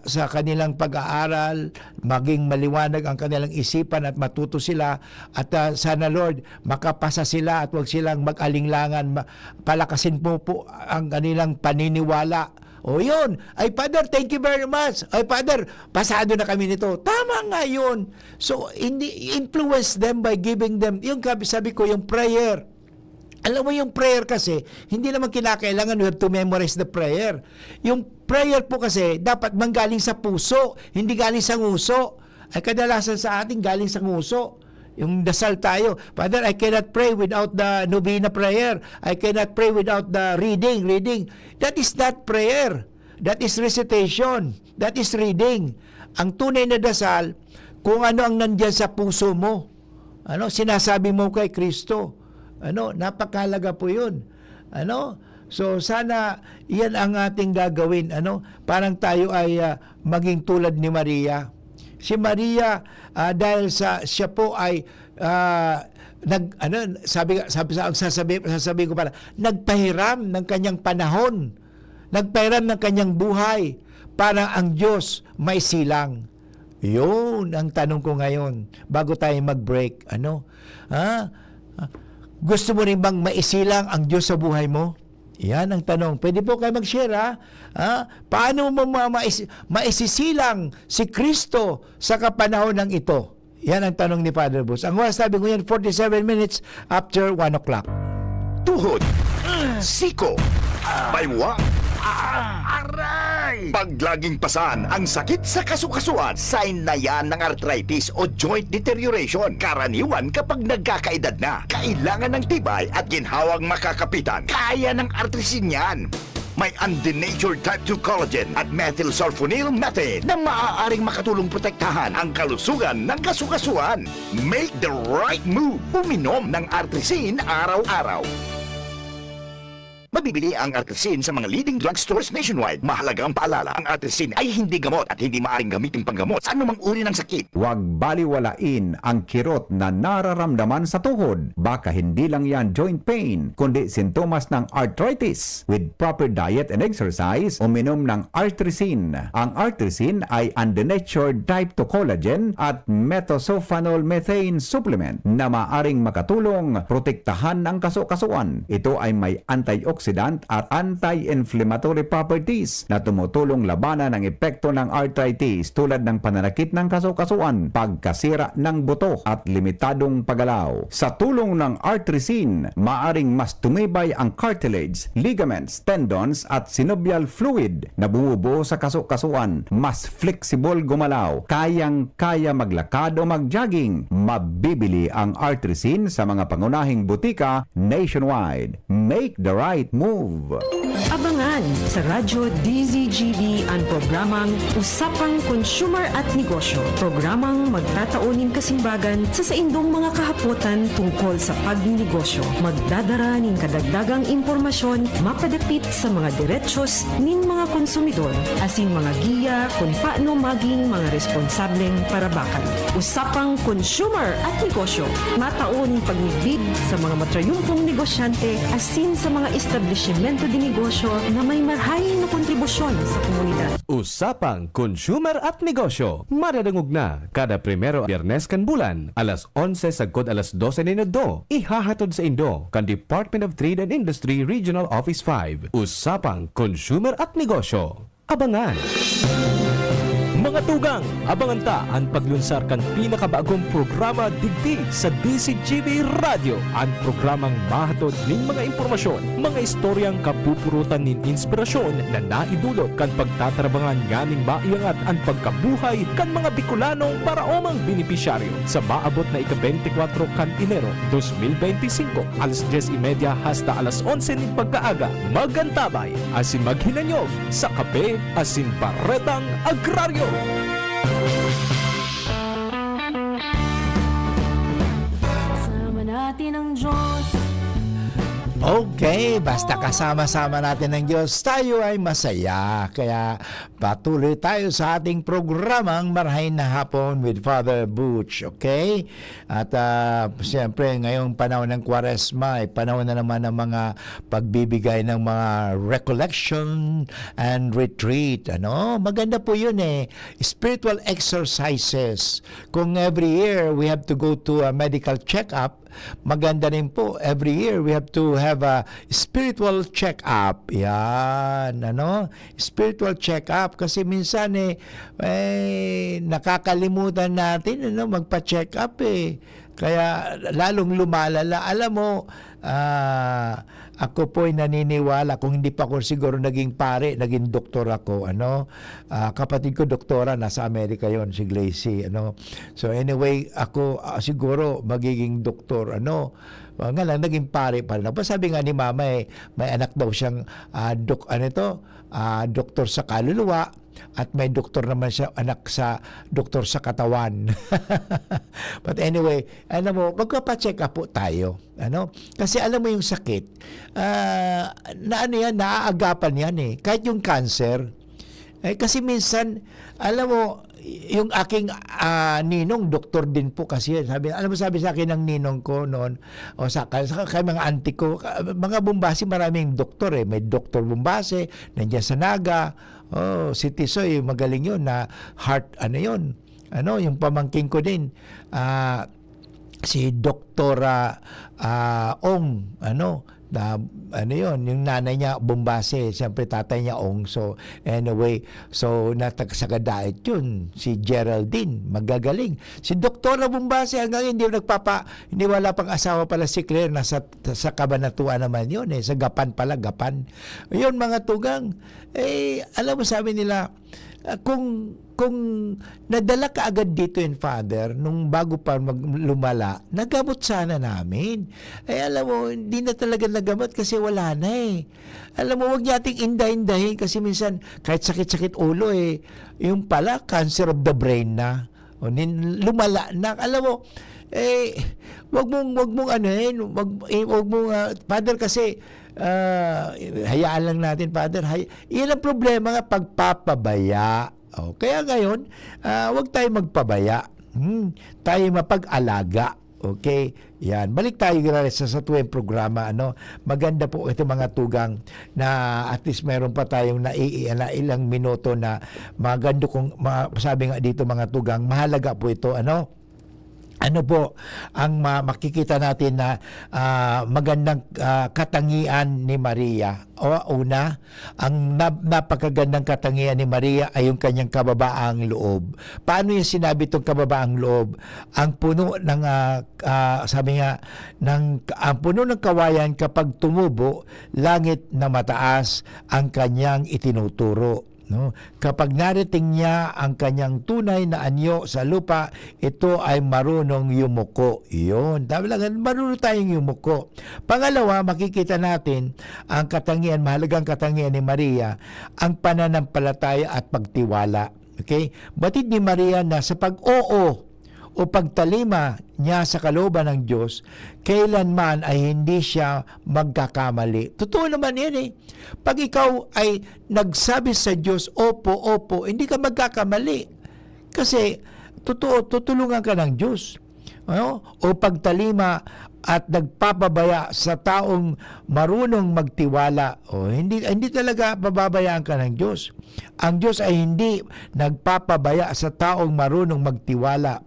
sa kanilang pag-aaral, maging maliwanag ang kanilang isipan at matuto sila. At sana, Lord, makapasa sila at huwag silang mag-alinglangan. Palakasin po ang kanilang paniniwala. Yun. Ay, Father, thank you very much. Ay, Father, pasado na kami nito. Tama nga yun. So, influence them by giving them, yung sabi ko, yung prayer. Alam mo, yung prayer kasi, hindi naman kinakailangan we have to memorize the prayer. Yung prayer po kasi, dapat manggaling sa puso, hindi galing sa nguso. Ay, kadalasan sa atin, galing sa nguso. Yung dasal tayo, Father, I cannot pray without the novena prayer. I cannot pray without the reading. That is not prayer. That is recitation. That is reading. Ang tunay na dasal, kung ano ang nandyan sa puso mo. Sinasabi mo kay Kristo. Napakahalaga po yun. So sana yan ang ating gagawin. Parang tayo ay maging tulad ni Maria. Si Maria dahil siya po ay sasabi ko pala, nagpahiram ng kanyang panahon, nagpahiram ng kanyang buhay para ang Diyos may silang. Yun ang tanong ko ngayon bago tayo mag-break. Gusto mo rin bang maisilang ang Diyos sa buhay mo? Yan ang tanong. Pwede po kayo mag-share, paano mo maisisilang si Kristo sa kapanahon ng ito? Yan ang tanong ni Father Bus. Ang oras sabi ko yan, 47 minutes after 1 o'clock. Tuhod, siko, baywa, aray! Pag laging pasan ang sakit sa kasukasuan, sign na yan ng arthritis o joint deterioration. Karaniwan kapag nagkakaedad na, kailangan ng tibay at ginhawang makakapitan. Kaya ng artrisin yan. May undenatured type 2 collagen at methylsulfonyl methane na maaaring makatulong protektahan ang kalusugan ng kasukasuan. Make the right move. Uminom ng artrisin araw-araw. Mabibili ang artrisin sa mga leading drugstores nationwide. Mahalaga ang paalala, ang artrisin ay hindi gamot at hindi maaaring gamitin panggamot sa anumang uri ng sakit. Huwag baliwalain ang kirot na nararamdaman sa tuhod. Baka hindi lang yan joint pain, kundi sintomas ng arthritis. With proper diet and exercise, uminom ng artrisin. Ang artrisin ay undenatured type 2 collagen at methylsulfonyl methane supplement na maaaring makatulong protektahan ang kasukasuan. Ito ay may antioxidant at anti-inflammatory properties na tumutulong labanan ang epekto ng arthritis tulad ng pananakit ng kasukasuan, pagkasira ng buto at limitadong paggalaw. Sa tulong ng artrisin, maaring mas tumibay ang cartilage, ligaments, tendons at synovial fluid na bumubuo sa kasukasuan, mas flexible gumalaw, kayang-kaya maglakad o mag-jogging. Mabibili ang artrisin sa mga pangunahing butika nationwide. Make the right move. Abangan sa Radyo DZGB ang programang Usapang Consumer at Negosyo. Programang magtataunin kasimbagan sa saindong mga kahapotan tungkol sa pagnegosyo. Magdadara ning kadagdagang impormasyon mapadapit sa mga diretsyon ning mga konsumidor asin mga giya kung paano maging mga responsableng parabakan. Usapang Consumer at Negosyo. Mataon pagnibid sa mga matrayumpong negosyante asin sa mga establishmento di negosyo na may marhaing na kontribusyon sa komunidad. Usapang Consumer at Negosyo. Maradangog na kada primero Biyernes kan bulan, alas 11 sagkod alas 12 minuto. Ihahatod sa Indo kan Department of Trade and Industry Regional Office 5. Usapang Consumer at Negosyo. Abangan! Mga tugang, abangan ta ang paglunsar kan pinakabagong programa digdi sa DCGB Radio. Ang programang mahatod ning mga impormasyon, mga istoryang kapupurutan nin inspirasyon na naidulot kan pagtatrabangan nganing maiangat ang pagkabuhay kan mga Bicolanong paraomang benepisyaryo sa maabot na ika-24 kan Enero 2025 alas 10:30 hasta alas 11 ning pagkaaga. Magantabay asin maghinanyog sa kape asin paretang agraryo. Kasama natin ang Diyos. Okay, basta kasama-sama natin ng Diyos, tayo ay masaya. Kaya patuloy tayo sa ating programang Marhain na Hapon with Father Butch, okay? At siyempre, ngayong panahon ng Kwaresma, panahon na naman ng mga pagbibigay ng mga recollection and retreat. Maganda po yun Spiritual exercises. Kung every year we have to go to a medical check-up, maganda rin po, every year we have to have a spiritual check-up. Yan, spiritual check-up. Kasi minsan nakakalimutan natin magpa-check up Kaya lalong lumalala. Alam mo, ako po'y naniniwala, kung hindi pa ako siguro naging pare, naging doktor ako. Kapatid ko doktora, nasa Amerika yon si Glacy. So anyway, ako siguro magiging doktor. Nga lang, naging pare pa rin. Sabi nga ni Mama, may anak daw siyang doktor sa kaluluwa. At may doktor naman siya, anak sa doktor sa katawan. But anyway, magpapacheck up po tayo. Kasi alam mo yung sakit, naaagapan yan Kahit yung cancer. Kasi minsan, alam mo, yung aking ninong, doktor din po kasi. Alam mo, sabi sa akin ng ninong ko noon, o sa kay mga auntie ko, mga Bumbasi, maraming doktor eh. May Dr. Bumbasi, nandiyan sa Naga. Oh, si Tisoy, magaling yun na heart, yung pamangking ko din. Si Dr. Ong, yung nanay niya Bumbase, siyempre tatay niya Ong. So anyway, natagsagadaet yun, si Geraldine, magagaling. Si Dr. Bumbase hanggang hindi wala pang asawa pala si Claire, nasa sa Cabanatuan naman yun sa Gapan pala, Gapan. Yun mga tugang, alam mo, sabi nila, kung nadala ka agad dito in Father, nung bago pa lumala, nagamot sana namin. Alam mo, hindi na talaga nagamot kasi wala na eh. Alam mo, huwag nating inda-indahin kasi minsan, kahit sakit-sakit ulo yung pala, cancer of the brain na. O, lumala na. Alam mo, wag mong Father, kasi hayaan lang natin, Father. Yan ang problema nga, pagpapabaya. Kaya ngayon, wag tayo magpabaya. Tayo mapag-alaga. Okay? Yan. Balik tayo sa tuwing programa. Maganda po ito mga tugang na at least meron pa tayong ilang minuto na maganda kong sabi nga dito mga tugang, mahalaga po ito. Ano po ang makikita natin na magandang katangian ni Maria? Una, ang napakagandang katangian ni Maria ay yung kanyang kababaang loob. Paano yung sinabi itong kababaang loob? Ang puno ng sabi nga ang puno ng kawayan kapag tumubo, langit na mataas ang kanyang itinuturo. Kapag narating niya ang kanyang tunay na anyo sa lupa, ito ay marunong yumuko. Yun. Marunong tayong yumuko. Pangalawa, makikita natin ang mahalagang katangian ni Maria, ang pananampalataya at pagtiwala. Okay? Batid ni Maria na sa pag-oo o pagtalima niya sa kalooban ng Diyos, kailanman ay hindi siya magkakamali. Totoo naman yan Pag ikaw ay nagsabi sa Diyos, opo, opo, hindi ka magkakamali. Kasi tutulungan ka ng Diyos. O pagtalima at nagpapabaya sa taong marunong magtiwala. Hindi talaga pababayaan ka ng Diyos. Ang Diyos ay hindi nagpapabaya sa taong marunong magtiwala.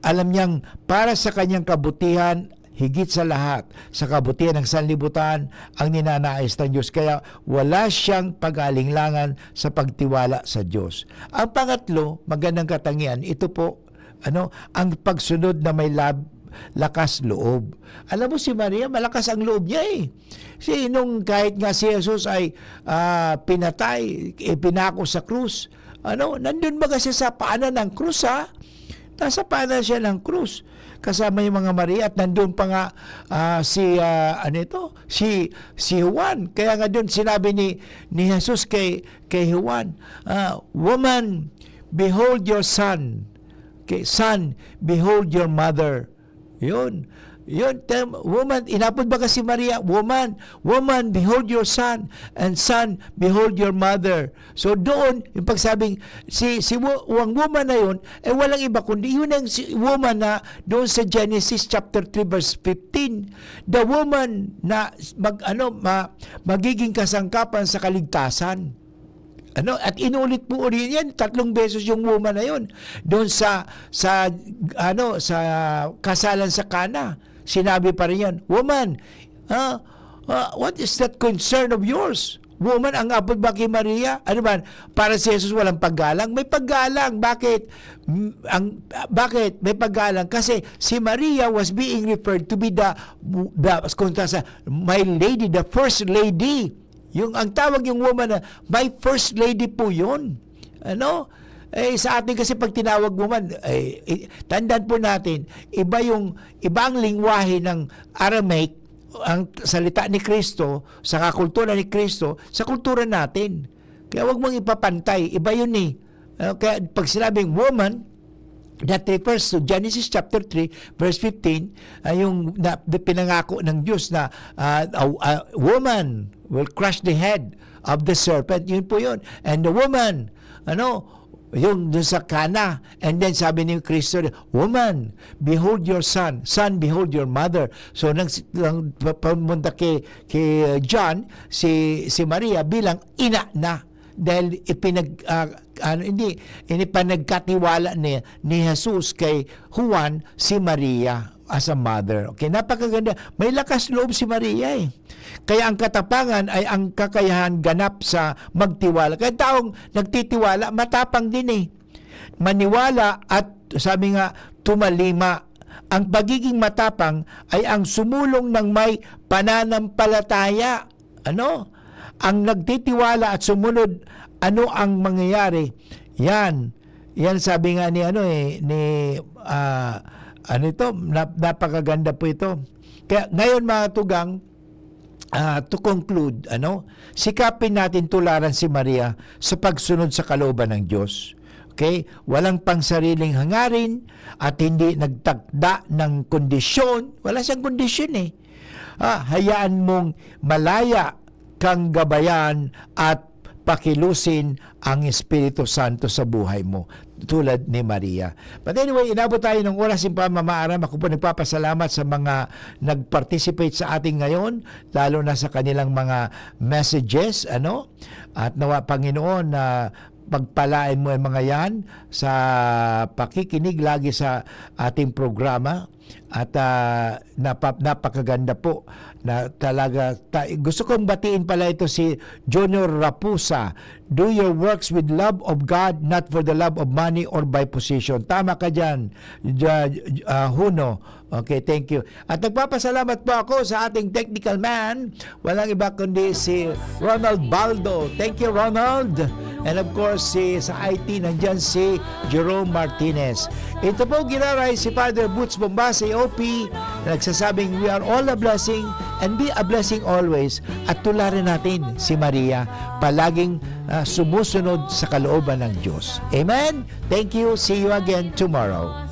Alam niyang para sa kanyang kabutihan, higit sa lahat, sa kabutihan ng sanlibutan, ang ninanais ng Diyos. Kaya wala siyang pag-alinlangan sa pagtiwala sa Diyos. Ang pangatlo, magandang katangian, ito po, ang pagsunod na may lakas loob. Alam mo si Maria, malakas ang loob niya nung kahit nga si Jesus ay pinatay, pinako sa krus, nandun ba kasi sa paanan ng krus nasa paanan siya ng krus kasama yung mga Maria at nandun pa nga si Juan. Kaya nga doon sinabi ni Jesus kay Juan, woman, behold your son. Okay, son, behold your mother. Yun, woman, inapod ba kasi Maria? Woman, behold your son, and son, behold your mother. So doon, yung pagsabing, ang woman na yun, walang iba kundi yun ang woman na doon sa Genesis chapter 3 verse 15. The woman na magiging kasangkapan sa kaligtasan. At inulit po ulit yan 3 beses yung woman na yun doon sa kasalan sa Kana. Sinabi pa rin yan, woman, what is that concern of yours? Woman, ang apod ba kay Maria? Para si Jesus walang paggalang? May paggalang. Bakit? Bakit may paggalang? Kasi si Maria was being referred to be my lady, the first lady. Ang tawag yung woman na my first lady po yun. Sa atin kasi pag tinawag woman, tandaan po natin, iba ang lingwahe ng Aramaic, ang salita ni Kristo, sa kultura ni Kristo, sa kultura natin. Kaya wag mong ipapantay, iba yun Kaya pag sinabing woman, that refers to Genesis chapter 3 verse 15, yung pinangako ng Diyos na a woman will crush the head of the serpent. Yun po yun. And the woman, Yung dun sa Kana. And then sabi ni Kristo, woman, behold your son. Son, behold your mother. So nang pumunta kay John, si Maria bilang ina na. Dahil ipinagkatiwala ni Jesus kay Juan si Maria as a mother. Okay, napakaganda. May lakas loob si Maria eh. Kaya ang katapangan ay ang kakayahan ganap sa magtiwala. Kaya taong nagtitiwala, matapang din eh. Maniwala at sabi nga, tumalima. Ang pagiging matapang ay ang sumulong ng may pananampalataya. Ano? Ang nagtitiwala at sumunod, ano ang mangyayari? Yan sabi nga napakaganda po ito. Kaya ngayon mga tugang, to conclude, sikapin natin tularan si Maria sa pagsunod sa kalooban ng Diyos. Okay? Walang pangsariling hangarin at hindi nagtakda ng kondisyon. Wala siyang kondisyon eh. Hayaan mong malaya kang gabayan at pakilusin ang Espiritu Santo sa buhay mo tulad ni Maria. But anyway, inabot tayo ng oras ng pamamaaram. Ako po nagpapasalamat sa mga nag-participate sa ating ngayon, lalo na sa kanilang mga messages, at nawa Panginoon na pagpalain mo ang mga yan sa pakikinig lagi sa ating programa. At napakaganda po na talaga. Gusto kong batiin pala ito si Junior Rapusa. Do your works with love of God, not for the love of money or by position. Tama ka dyan, Huno. Okay, thank you. At nagpapasalamat po ako sa ating technical man. Walang iba kundi si Ronald Baldo. Thank you, Ronald. And of course, sa IT, nandyan si Jerome Martinez. Ito po ginaray si Father Boots Bombase, OP, na nagsasabing, we are all a blessing and be a blessing always. At tularin natin si Maria, palaging sumusunod sa kalooban ng Diyos. Amen? Thank you. See you again tomorrow.